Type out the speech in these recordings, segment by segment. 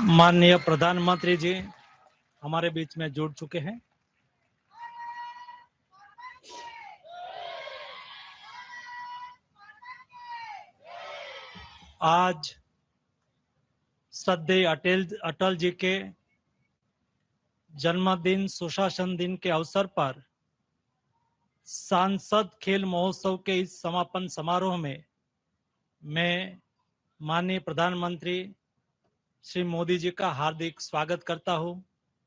माननीय प्रधानमंत्री जी हमारे बीच में जुड़ चुके हैं। आज श्रद्धेय अटल जी के जन्मदिन सुशासन दिन के अवसर पर सांसद खेल महोत्सव के इस समापन समारोह में मैं माननीय प्रधानमंत्री श्री मोदी जी का हार्दिक स्वागत करता हूं,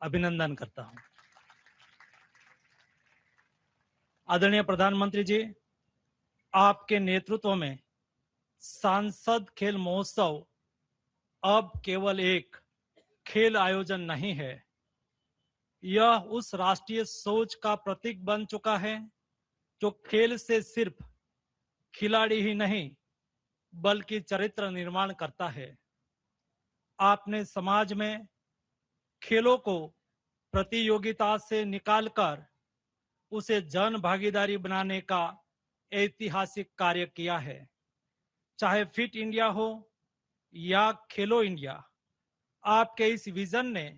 अभिनंदन करता हूं। आदरणीय प्रधानमंत्री जी, आपके नेतृत्व में सांसद खेल महोत्सव अब केवल एक खेल आयोजन नहीं है, यह उस राष्ट्रीय सोच का प्रतीक बन चुका है जो खेल से सिर्फ खिलाड़ी ही नहीं बल्कि चरित्र निर्माण करता है। आपने समाज में खेलों को प्रतियोगिता से निकालकर उसे जन भागीदारी बनाने का ऐतिहासिक कार्य किया है। चाहे फिट इंडिया हो या खेलो इंडिया, आपके इस विजन ने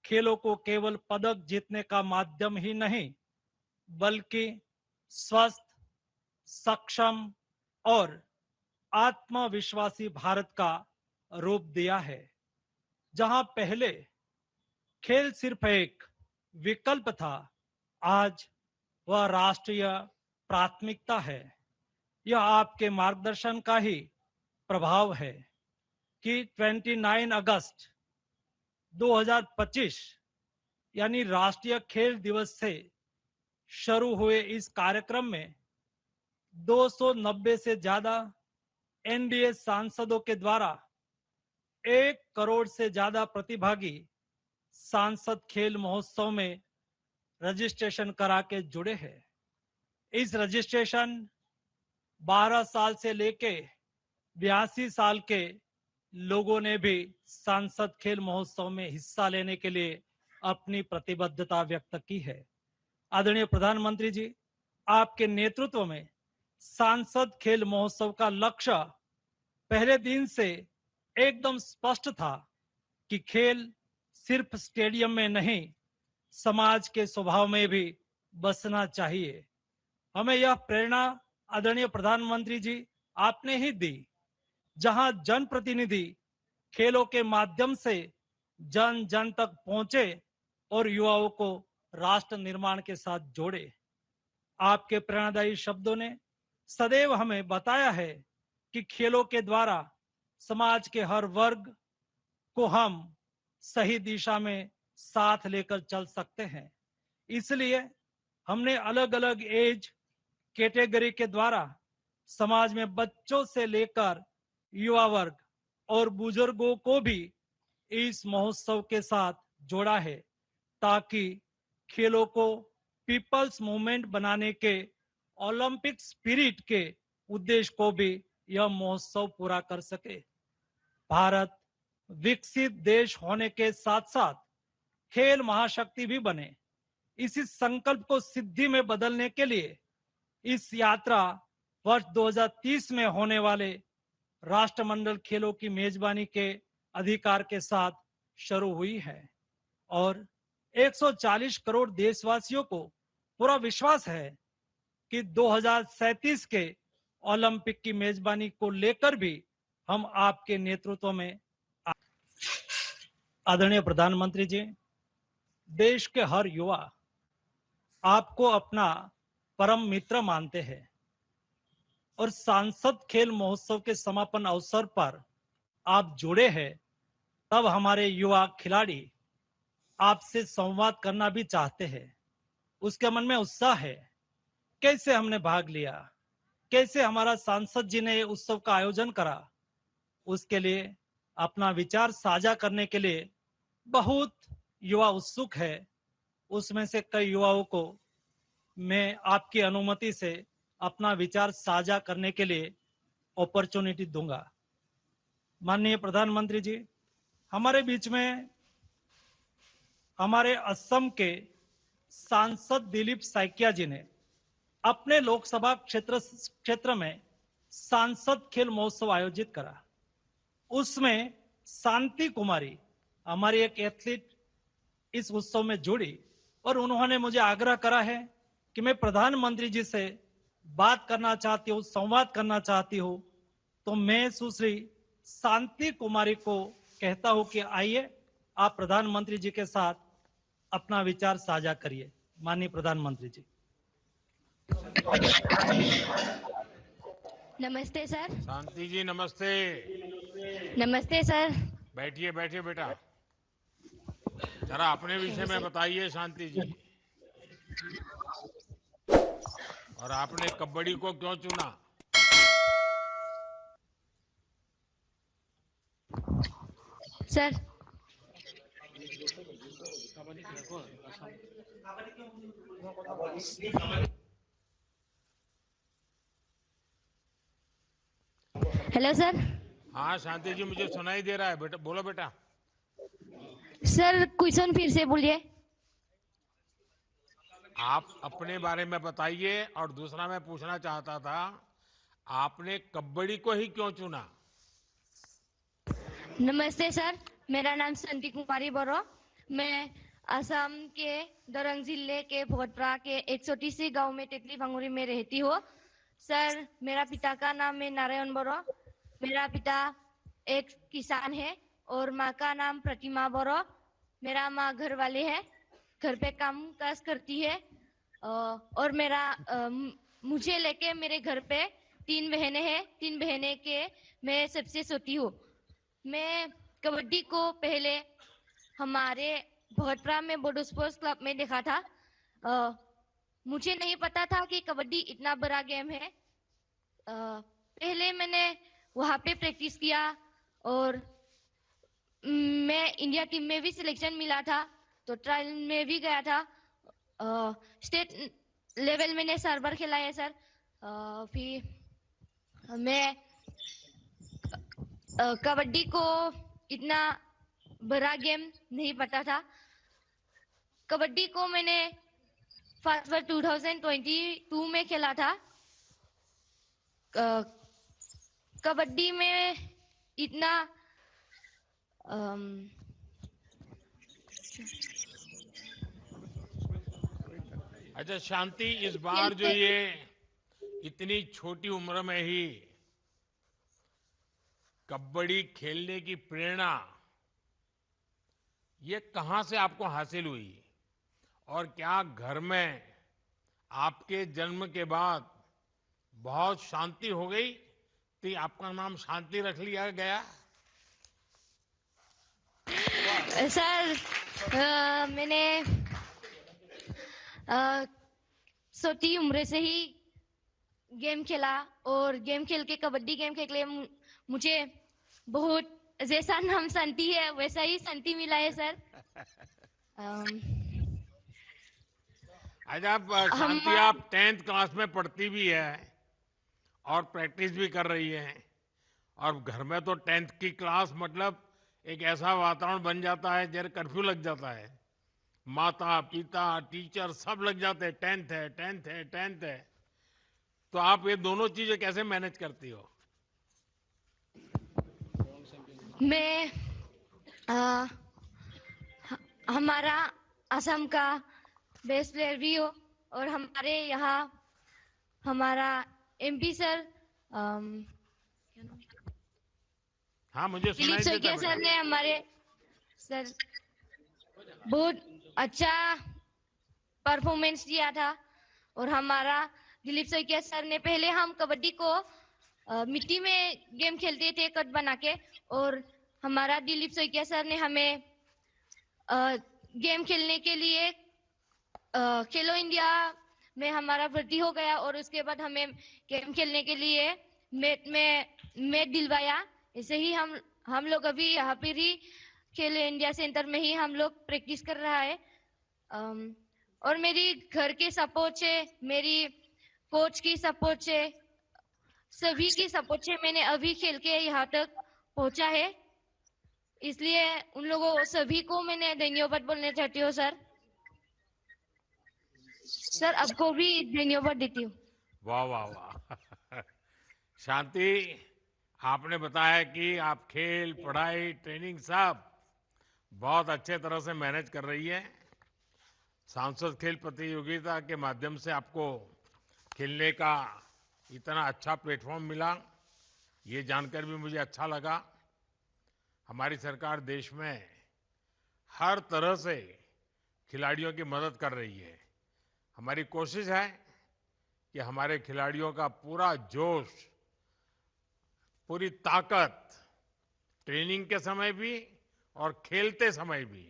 खेलों को केवल पदक जीतने का माध्यम ही नहीं बल्कि स्वस्थ, सक्षम और आत्मविश्वासी भारत का रूप दिया है। जहां पहले खेल सिर्फ एक विकल्प था, आज वह राष्ट्रीय प्राथमिकता है। यह आपके मार्गदर्शन का ही प्रभाव है कि 29 अगस्त 2025 यानी राष्ट्रीय खेल दिवस से शुरू हुए इस कार्यक्रम में 290 से ज्यादा एनडीए सांसदों के द्वारा 1 करोड़ से ज्यादा प्रतिभागी सांसद खेल महोत्सव में रजिस्ट्रेशन करा के जुड़े हैं। इस रजिस्ट्रेशन 12 साल से लेके 82 साल के लोगों ने भी सांसद खेल महोत्सव में हिस्सा लेने के लिए अपनी प्रतिबद्धता व्यक्त की है। आदरणीय प्रधानमंत्री जी, आपके नेतृत्व में सांसद खेल महोत्सव का लक्ष्य पहले दिन से एकदम स्पष्ट था कि खेल सिर्फ स्टेडियम में नहीं, समाज के स्वभाव में भी बसना चाहिए। हमें यह प्रेरणा आदरणीय प्रधानमंत्री जी आपने ही दी, जहां जनप्रतिनिधि खेलों के माध्यम से जन जन तक पहुंचे और युवाओं को राष्ट्र निर्माण के साथ जोड़े। आपके प्रेरणादायी शब्दों ने सदैव हमें बताया है कि खेलों के द्वारा समाज के हर वर्ग को हम सही दिशा में साथ लेकर चल सकते हैं। इसलिए हमने अलग अलग एज कैटेगरी के द्वारा समाज में बच्चों से लेकर युवा वर्ग और बुजुर्गों को भी इस महोत्सव के साथ जोड़ा है, ताकि खेलों को पीपल्स मूवमेंट बनाने के ओलंपिक स्पिरिट के उद्देश्य को भी यह महोत्सव पूरा कर सके। भारत विकसित देश होने के साथ साथ खेल महाशक्ति भी बने, इसी संकल्प को सिद्धि में बदलने के लिए इस यात्रा वर्ष 2030 में होने वाले राष्ट्रमंडल खेलों की मेजबानी के अधिकार के साथ शुरू हुई है और 140 करोड़ देशवासियों को पूरा विश्वास है कि 2037 के ओलंपिक की मेजबानी को लेकर भी हम आपके नेतृत्व में। आदरणीय प्रधानमंत्री जी, देश के हर युवा आपको अपना परम मित्र मानते हैं और सांसद खेल महोत्सव के समापन अवसर पर आप जुड़े हैं, तब हमारे युवा खिलाड़ी आपसे संवाद करना भी चाहते हैं। उसके मन में उत्साह है, कैसे हमने भाग लिया, कैसे हमारा सांसद जी ने उत्सव का आयोजन करा। उसके लिए अपना विचार साझा करने के लिए बहुत युवा उत्सुक है। उसमें से कई युवाओं को मैं आपकी अनुमति से अपना विचार साझा करने के लिए अपॉर्चुनिटी दूंगा। माननीय प्रधानमंत्री जी, हमारे बीच में हमारे असम के सांसद दिलीप साइकिया जी ने अपने लोकसभा क्षेत्र में सांसद खेल महोत्सव आयोजित करा। उसमें शांति कुमारी हमारी एक एथलीट इस उत्सव में जुड़ी और उन्होंने मुझे आग्रह करा है कि मैं प्रधानमंत्री जी से बात करना चाहती हूँ, संवाद करना चाहती हूँ। तो मैं सुश्री शांति कुमारी को कहता हूँ कि आइए आप प्रधानमंत्री जी के साथ अपना विचार साझा करिए। माननीय प्रधानमंत्री जी। नमस्ते सर। शांति जी नमस्ते। नमस्ते सर। बैठिए बैठिए बेटा, जरा अपने विषय में बताइए शांति जी। और आपने कबड्डी को क्यों चुना? Sir hello sir. हाँ शांति जी, मुझे सुनाई दे रहा है बेटा, बोलो बेटा। सर क्वेश्चन फिर से बोलिए। आप अपने बारे में बताइए। और दूसरा मैं पूछना चाहता था, आपने कबड्डी को ही क्यों चुना? नमस्ते सर, मेरा नाम संती कुमारी बोरो। मैं असम के दरंग जिले के भोटप्रा के एक छोटी सी गांव में टेकली भांगुरी में रहती हूँ। सर मेरा पिता का नाम है नारायण बोरो। मेरा पिता एक किसान है और माँ का नाम प्रतिमा बोरो। मेरा माँ घर वाले है, घर पे काम काज करती है। और मुझे लेके मेरे घर पे 3 बहनें हैं। 3 बहनें के मैं सबसे छोटी हूँ। मैं कबड्डी को पहले हमारे भोटप्रा में बोडो स्पोर्ट्स क्लब में देखा था। मुझे नहीं पता था कि कबड्डी इतना बड़ा गेम है। पहले मैंने वहाँ पे प्रैक्टिस किया और मैं इंडिया टीम में भी सिलेक्शन मिला था, तो ट्रायल में भी गया था। स्टेट लेवल मैंने 4 बार खेला है सर। फिर मैं कबड्डी को इतना बड़ा गेम नहीं पता था। कबड्डी को मैंने फर्स्ट बार 2022 में खेला था। कबड्डी में इतना अच्छा शांति, इस बार जो ये इतनी छोटी उम्र में ही कबड्डी खेलने की प्रेरणा ये कहाँ से आपको हासिल हुई? और क्या घर में आपके जन्म के बाद बहुत शांति हो गई तो आपका नाम शांति रख लिया गया? सर मैंने छोटी उम्र से ही गेम खेला और गेम खेल के कबड्डी गेम खेल के मुझे बहुत जैसा नाम शांति है वैसा ही शांति मिला है सर। अच्छा शांति, आप 10th क्लास में पढ़ती भी है और प्रैक्टिस भी कर रही है, और घर में तो 10th की क्लास मतलब एक ऐसा वातावरण बन जाता है जैसे कर्फ्यू लग जाता है। माता पिता टीचर सब लग जाते हैं, 10th है 10th है 10th है। तो आप ये दोनों चीजें कैसे मैनेज करती हो? मैं हमारा असम का बेस्ट प्लेयर भी हो और हमारे यहाँ हमारा एमपी सर हाँ मुझे दिलीप सुनाई देता सोइकिया है सर बेटा। ने हमारे सर बहुत अच्छा परफॉर्मेंस दिया था। और हमारा दिलीप सोइकिया सर ने पहले हम कबड्डी को मिट्टी में गेम खेलते थे कट बना के, और हमारा दिलीप सोइकिया सर ने हमें गेम खेलने के लिए खेलो इंडिया में हमारा भर्ती हो गया और उसके बाद हमें गेम खेलने के लिए मैट दिलवाया। ऐसे ही हम लोग अभी यहाँ पर ही खेलो इंडिया सेंटर में ही हम लोग प्रैक्टिस कर रहा है। और मेरी घर के सपोर्ट से, मेरी कोच की सपोर्ट से, सभी की सपोर्ट से मैंने अभी खेल के यहाँ तक पहुंचा है। इसलिए उन लोगों सभी को मैंने धन्यवाद बोलना चाहती हूँ सर। सर आपको भी धन्यवाद देती हूँ। वाह वाह वाह। शांति, आपने बताया कि आप खेल पढ़ाई ट्रेनिंग सब बहुत अच्छे तरह से मैनेज कर रही है। सांसद खेल प्रतियोगिता के माध्यम से आपको खेलने का इतना अच्छा प्लेटफॉर्म मिला, ये जानकर भी मुझे अच्छा लगा। हमारी सरकार देश में हर तरह से खिलाड़ियों की मदद कर रही है। हमारी कोशिश है कि हमारे खिलाड़ियों का पूरा जोश, पूरी ताकत ट्रेनिंग के समय भी और खेलते समय भी,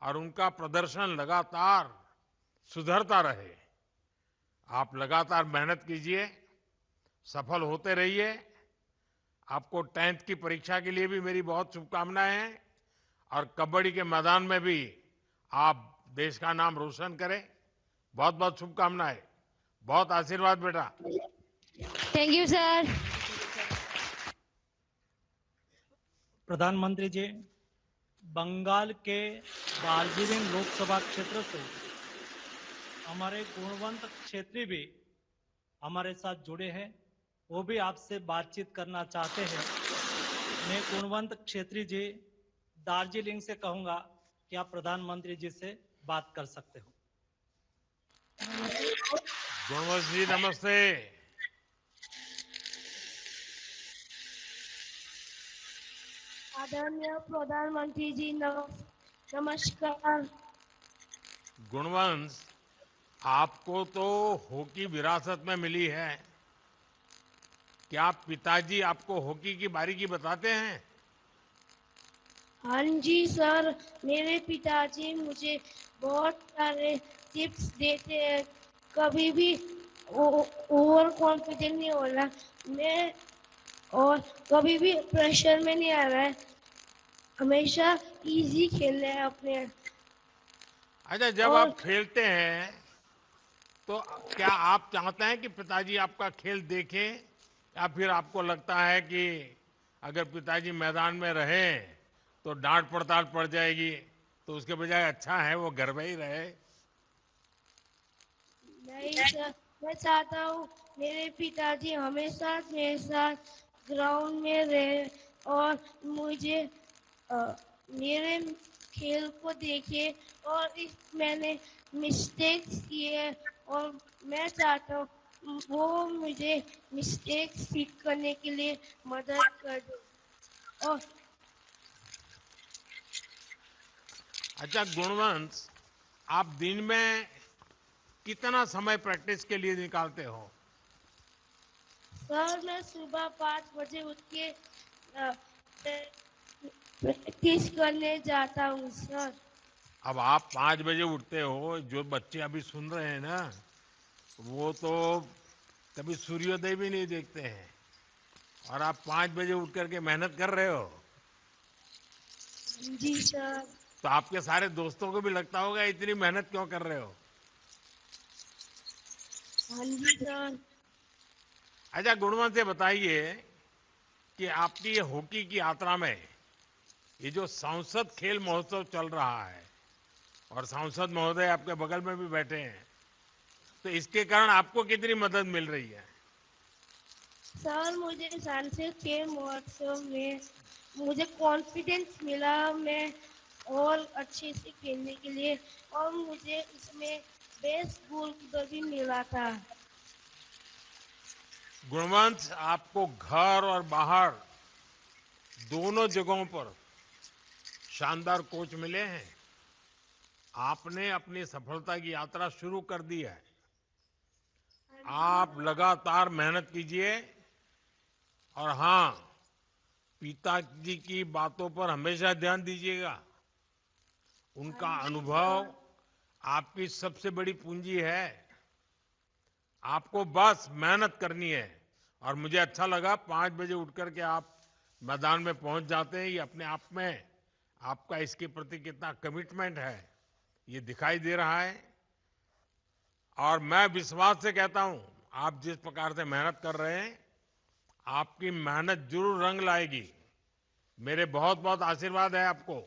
और उनका प्रदर्शन लगातार सुधरता रहे। आप लगातार मेहनत कीजिए, सफल होते रहिए। आपको 10th की परीक्षा के लिए भी मेरी बहुत शुभकामनाएं हैं, और कबड्डी के मैदान में भी आप देश का नाम रोशन करें। बहुत बहुत शुभकामनाएं, बहुत आशीर्वाद बेटा। Thank you sir. प्रधानमंत्री जी, बंगाल के दार्जिलिंग लोकसभा क्षेत्र से हमारे गुणवंत क्षेत्री भी हमारे साथ जुड़े हैं, वो भी आपसे बातचीत करना चाहते हैं। मैं गुणवंत क्षेत्री जी दार्जिलिंग से कहूंगा कि आप प्रधानमंत्री जी से बात कर सकते हो। गुणवंत जी नमस्ते। आदरणीय प्रधानमंत्री जी नमस्कार। गुणवंत, आपको तो हॉकी विरासत में मिली है। क्या पिताजी आपको हॉकी की बारीकी बताते हैं? हाँ जी सर, मेरे पिताजी मुझे बहुत सारे टिप्स देते हैं। कभी भी ओवर कॉन्फिडेंट नहीं होना मैं, और कभी भी प्रेशर में नहीं आ रहा है। हमेशा इजी खेलना है अपने। अच्छा, जब और आप खेलते हैं तो क्या आप चाहते हैं कि पिताजी आपका खेल देखें, या फिर आपको लगता है कि अगर पिताजी मैदान में रहे तो डांट पड़ताल पड़ जाएगी, तो उसके बजाय अच्छा है वो घर में ही रहे? नहीं सर, मैं चाहता हूँ मेरे पिताजी हमेशा मेरे साथ ग्राउंड में रहे और मुझे मेरे खेल को देखे। और इस मैंने मिस्टेक्स किए और मैं चाहता हूँ वो मुझे मिस्टेक्स ठीक करने के लिए मदद कर दे। और अच्छा गुणवंत, आप दिन में कितना समय प्रैक्टिस के लिए निकालते हो? सर, मैं सुबह 5 बजे उठ के प्रैक्टिस करने जाता हूँ सर। अब आप 5 बजे उठते हो, जो बच्चे अभी सुन रहे हैं ना, वो तो कभी सूर्योदय भी नहीं देखते हैं, और आप 5 बजे उठ करके मेहनत कर रहे हो। जी सर। तो आपके सारे दोस्तों को भी लगता होगा इतनी मेहनत क्यों कर रहे हो। हाँ जी सर। अच्छा गुणवंत से बताइए कि आपकी ये हॉकी की यात्रा में ये जो सांसद खेल महोत्सव चल रहा है, और सांसद महोदय आपके बगल में भी बैठे हैं, तो इसके कारण आपको कितनी मदद मिल रही है? सर, मुझे सांसद खेल महोत्सव में मुझे कॉन्फिडेंस मिला मैं और अच्छे से खेलने के लिए, और मुझे इसमें बेस्ट गोलकीपर भी मिला था। गुणवंत, आपको घर और बाहर दोनों जगहों पर शानदार कोच मिले हैं। आपने अपनी सफलता की यात्रा शुरू कर दी है। आप लगातार मेहनत कीजिए, और हाँ, पिताजी की बातों पर हमेशा ध्यान दीजिएगा। उनका अनुभव आपकी सबसे बड़ी पूंजी है। आपको बस मेहनत करनी है। और मुझे अच्छा लगा 5 बजे उठ करके आप मैदान में पहुंच जाते हैं। ये अपने आप में आपका इसके प्रति कितना कमिटमेंट है, ये दिखाई दे रहा है। और मैं विश्वास से कहता हूं, आप जिस प्रकार से मेहनत कर रहे हैं, आपकी मेहनत जरूर रंग लाएगी। मेरे बहुत बहुत आशीर्वाद है आपको।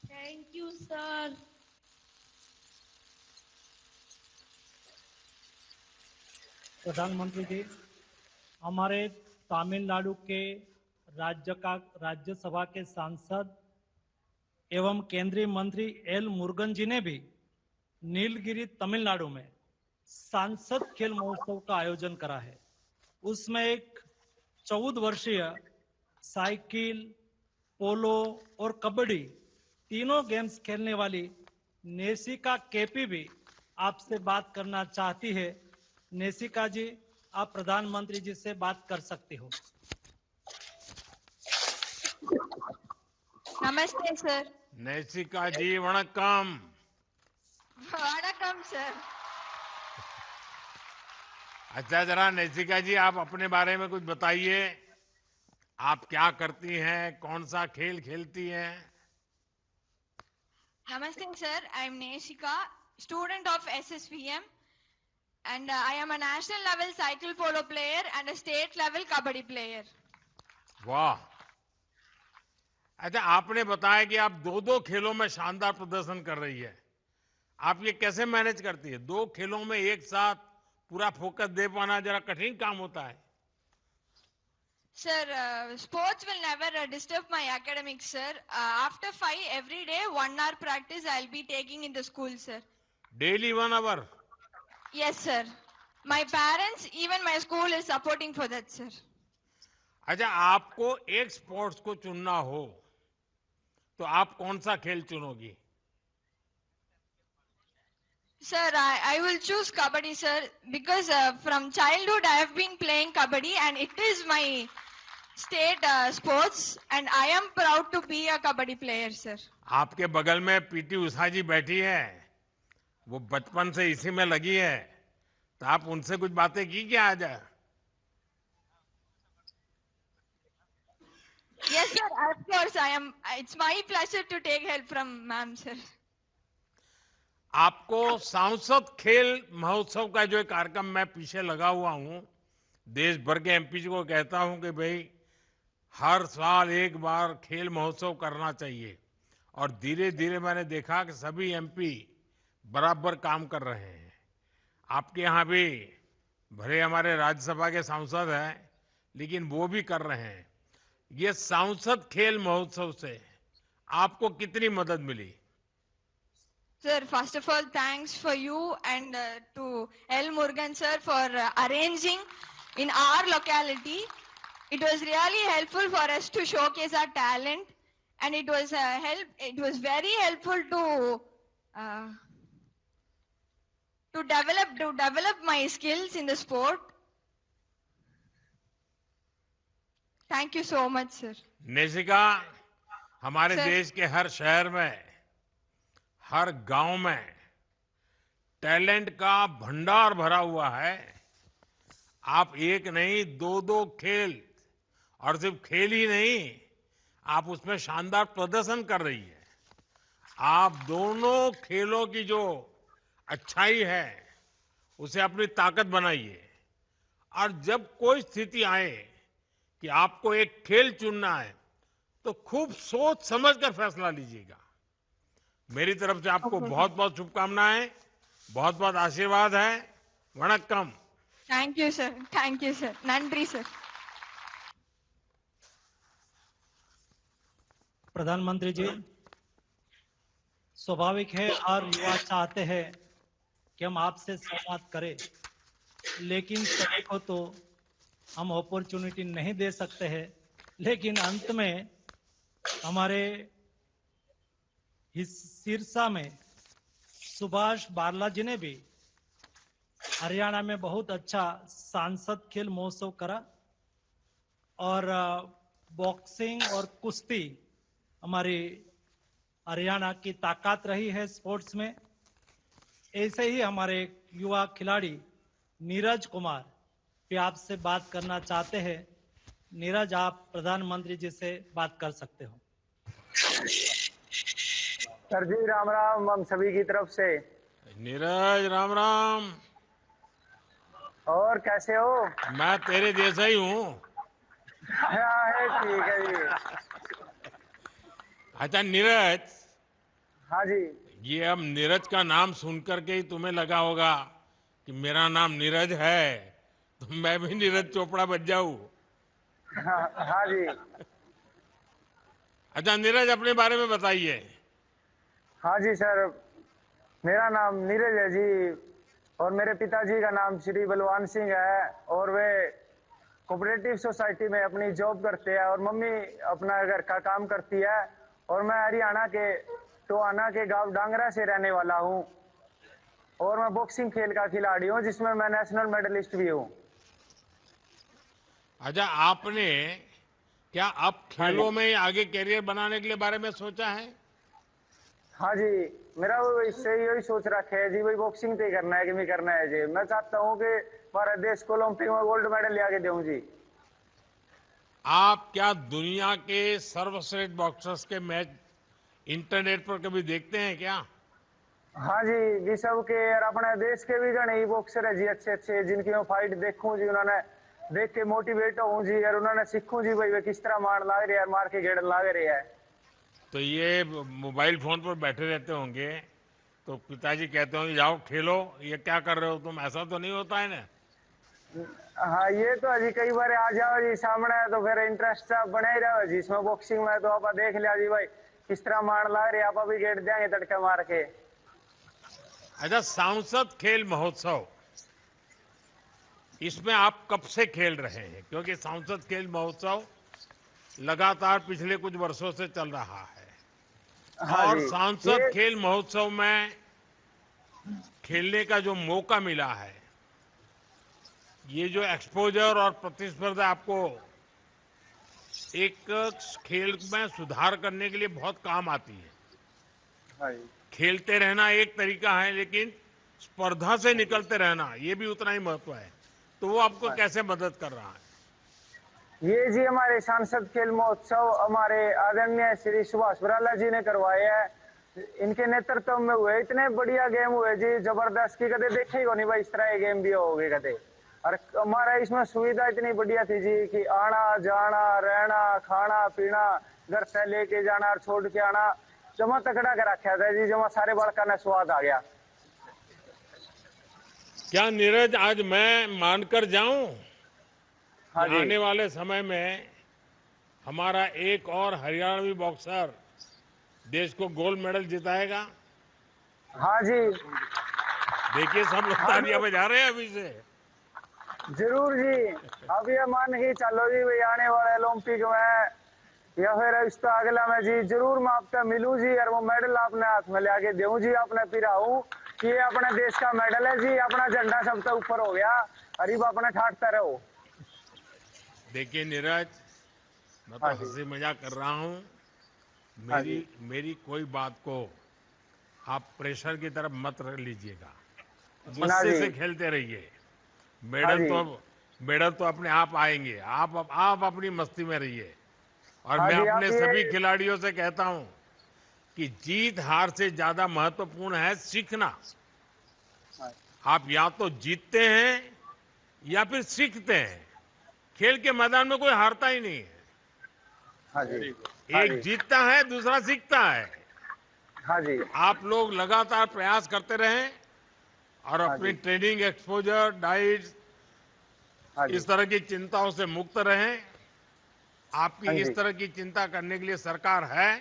Thank you sir. प्रधानमंत्री जी, हमारे तमिलनाडु के राज्यसभा के सांसद एवं केंद्रीय मंत्री एल मुरुगन जी ने भी नीलगिरी तमिलनाडु में सांसद खेल महोत्सव का आयोजन करा है। उसमें एक 14 वर्षीय साइकिल, पोलो और कबड्डी तीनों गेम्स खेलने वाली नेसिका केपी भी आपसे बात करना चाहती है। नेसिका जी, आप प्रधानमंत्री जी से बात कर सकते हो। नमस्ते सर। नैसिका जी वणक्कम। वणक्कम सर। अच्छा, जरा नैसिका जी आप अपने बारे में कुछ बताइए। आप क्या करती हैं, कौन सा खेल खेलती हैं? Namaste sir, I am Neshika, student of SSVM and I am a national level cycle polo player and a state level kabaddi player. वाह। अच्छा, आपने बताया कि आप दो दो खेलों में शानदार प्रदर्शन कर रही है। आप ये कैसे मैनेज करती है? दो खेलों में एक साथ पूरा फोकस दे पाना जरा कठिन काम होता है। Sir, sports will never disturb my academics sir. After 5 every day 1 hour practice I will be taking in the school sir. Daily 1 hour? Yes sir. My parents even my school is supporting for that sir. अच्छा, आपको एक sports को चुनना हो तो आप कौन सा खेल चुनोगी? Sir, I will choose kabaddi sir because from childhood I have been playing kabaddi and it is my state sports and I am proud to be a kabaddi player sir. आपके बगल में पीटी उषा जी बैठी है, वो बचपन से इसी में लगी है, तो आप उनसे कुछ बातें की क्या आज? Yes sir, of course I am. It's my pleasure to take help from ma'am sir. आपको सांसद खेल महोत्सव का जो एक कार्यक्रम मैं पीछे लगा हुआ हूं, देश भर के एमपी को कहता हूं कि भाई हर साल एक बार खेल महोत्सव करना चाहिए, और धीरे धीरे मैंने देखा कि सभी एमपी बराबर काम कर रहे हैं। आपके यहाँ भी भले हमारे राज्यसभा के सांसद हैं, लेकिन वो भी कर रहे हैं। ये सांसद खेल महोत्सव से आपको कितनी मदद मिली? Sir, first of all, thanks for you and to L. Murugan sir for arranging in our locality. It was really helpful for us to showcase our talent, and it was It was very helpful to develop my skills in the sport. Thank you so much, sir. नेसिका, हमारे sir. देश के हर शहर में, हर गांव में talent का भंडार भरा हुआ है। आप एक नहीं, दो दो खेल, और सिर्फ खेल ही नहीं, आप उसमें शानदार प्रदर्शन कर रही है। आप दोनों खेलों की जो अच्छाई है उसे अपनी ताकत बनाइए, और जब कोई स्थिति आए कि आपको एक खेल चुनना है तो खूब सोच समझकर फैसला लीजिएगा। मेरी तरफ से आपको बहुत बहुत शुभकामनाएं, बहुत बहुत आशीर्वाद है। वणक्कम। Thank you, sir. Thank you, sir. Nandri, sir. प्रधानमंत्री जी, स्वाभाविक है हर युवा चाहते हैं कि हम आपसे संवाद करें, लेकिन सभी को तो हम अपॉर्चुनिटी नहीं दे सकते हैं। लेकिन अंत में हमारे सिरसा में सुभाष बारला जी ने भी हरियाणा में बहुत अच्छा सांसद खेल महोत्सव करा, और बॉक्सिंग और कुश्ती हमारी हरियाणा की ताकत रही है स्पोर्ट्स में। ऐसे ही हमारे युवा खिलाड़ी नीरज कुमार भी आपसे बात करना चाहते हैं। नीरज, आप प्रधानमंत्री जी से बात कर सकते हो। सर जी राम राम, हम सभी की तरफ से। नीरज, राम राम। और कैसे हो? मैं तेरे जैसा ही हूँ। है, ठीक है जी। अच्छा नीरज, हाँ जी। ये अब नीरज का नाम सुनकर के ही तुम्हें लगा होगा कि मेरा नाम नीरज है तो मैं भी नीरज चोपड़ा बन जाऊं। हाँ जी। अच्छा नीरज, अपने बारे में बताइए। हाँ जी सर, मेरा नाम नीरज है जी, और मेरे पिताजी का नाम श्री बलवान सिंह है, और वे कोऑपरेटिव सोसाइटी में अपनी जॉब करते हैं, और मम्मी अपना घर का काम करती है। और मैं हरियाणा के टोहाना के गांव डांगरा से रहने वाला हूँ, और मैं बॉक्सिंग खेल का खिलाड़ी हूँ, जिसमें मैं नेशनल मेडलिस्ट भी हूँ। अच्छा, आपने क्या अब खेलों में आगे करियर बनाने के लिए बारे में सोचा है? हाँ जी, मेरा वो इससे यही सोच रखा है जी, भाई बॉक्सिंग पे ही करना है कि नहीं करना है जी। मैं चाहता हूँ कि भारत देश को ओलंपिक में गोल्ड मेडल ले आके दूं जी। आप क्या दुनिया के सर्वश्रेष्ठ बॉक्सर्स के मैच इंटरनेट पर कभी देखते हैं क्या? हाँ जी, विश्व के और अपने देश के भी गणे बॉक्सर है जी, अच्छे अच्छे, जिनकी मैं फाइट देखूं जी, उन्होंने देख के मोटिवेट हूँ जी, और उन्होंने सीखूं जी भाई वे किस तरह मार लाग रहे हैं और मार के गेड़ लाग रहे हैं। तो ये मोबाइल फोन पर बैठे रहते होंगे, तो पिताजी कहते होंगे जाओ खेलो, ये क्या कर रहे हो तुम, ऐसा तो नहीं होता है ना? हाँ, ये तो अजी कई बार आ जाओ जी सामने, तो फिर इंटरेस्ट बने ही रहो जी इसमें। बॉक्सिंग में तो आप देख लिया जी भाई किस तरह मार लाग रहे हैं, आप भी गेड़ देंगे तड़के मार के। अच्छा, सांसद खेल महोत्सव, इसमें आप कब से खेल रहे हैं? क्योंकि सांसद खेल महोत्सव लगातार पिछले कुछ वर्षों से चल रहा है, हाँ और जी, सांसद ये खेल महोत्सव में खेलने का जो मौका मिला है, ये जो एक्सपोजर और प्रतिस्पर्धा आपको एक खेल में सुधार करने के लिए बहुत काम आती है। हाँ जी, खेलते रहना एक तरीका है, लेकिन स्पर्धा से निकलते रहना ये भी उतना ही महत्व है। तो वो आपको कैसे मदद कर रहा है? ये जी हमारे सांसद खेल महोत्सव हमारे आदरणीय श्री सुभाष बराला जी ने करवाए हैं। इनके नेतृत्व में हुए, इतने बढ़िया गेम हुए जी, जबरदस्त की कदे देखे ही को नहीं भाई, इस तरह के गेम भी हो गए कदे। और हमारा इसमें सुविधा इतनी बढ़िया थी जी कि आना जाना रहना खाना पीना, घर से लेके जाना और छोड़ के आना, जमा तकड़ा कर रखा था जी, जमा सारे बालका ने स्वाद आ गया। क्या नीरज, आज मैं मानकर जाऊं हाँ कि जी, आने वाले समय में हमारा एक और हरियाणवी बॉक्सर देश को गोल्ड मेडल जिताएगा? हाँ जी, देखिए, सब लोग तालियां बजा रहे हैं अभी से। जरूर जी। अब ये मान के चलो जी भाई, आने वाले ओलंपिक में या फिर इस तो अगला में जी जरूर मैं आपसे मिलूं जी, और वो मेडल अपने हाथ में लेके दूं जी, अपने पिराऊं कि ये अपने देश का मेडल है जी, अपना झंडा सबसे ऊपर हो गया, अरीब अपने ठाटता रहो। देखिए नीरज, मैं तो हाँ जी, हंसी मजाक कर रहा हूं। हाँ मेरी जी, मेरी कोई बात को आप प्रेशर की तरफ मत रख लीजिएगा। ना मस्ती जी, से खेलते रहिए। हाँ मेडल जी, तो मेडल तो अपने आप आएंगे। आप अपनी मस्ती में रहिए। और हाँ मैं जी, आप अपने सभी ये, खिलाड़ियों से कहता हूं कि जीत हार से ज्यादा महत्वपूर्ण है सीखना। आप या तो जीतते हैं या फिर सीखते हैं। खेल के मैदान में कोई हारता ही नहीं है। हाँ जी, हाँ एक जी, जीतता है, दूसरा सीखता है। हाँ जी, आप लोग लगातार प्रयास करते रहें और हाँ अपनी जी, ट्रेनिंग, एक्सपोजर, डाइट, हाँ जी, इस तरह की चिंताओं से मुक्त रहें। आपकी हाँ इस जी, तरह की चिंता करने के लिए सरकार है।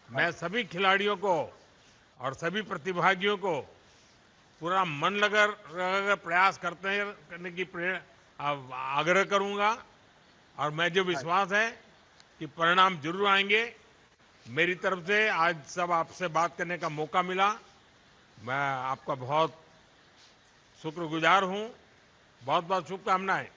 मैं सभी खिलाड़ियों को और सभी प्रतिभागियों को पूरा मन लगाकर प्रयास करने की आग्रह करूंगा। और मैं जो विश्वास है कि परिणाम जरूर आएंगे। मेरी तरफ से आज सब आपसे बात करने का मौका मिला, मैं आपका बहुत शुक्रगुजार हूं। बहुत बहुत शुभकामनाएं।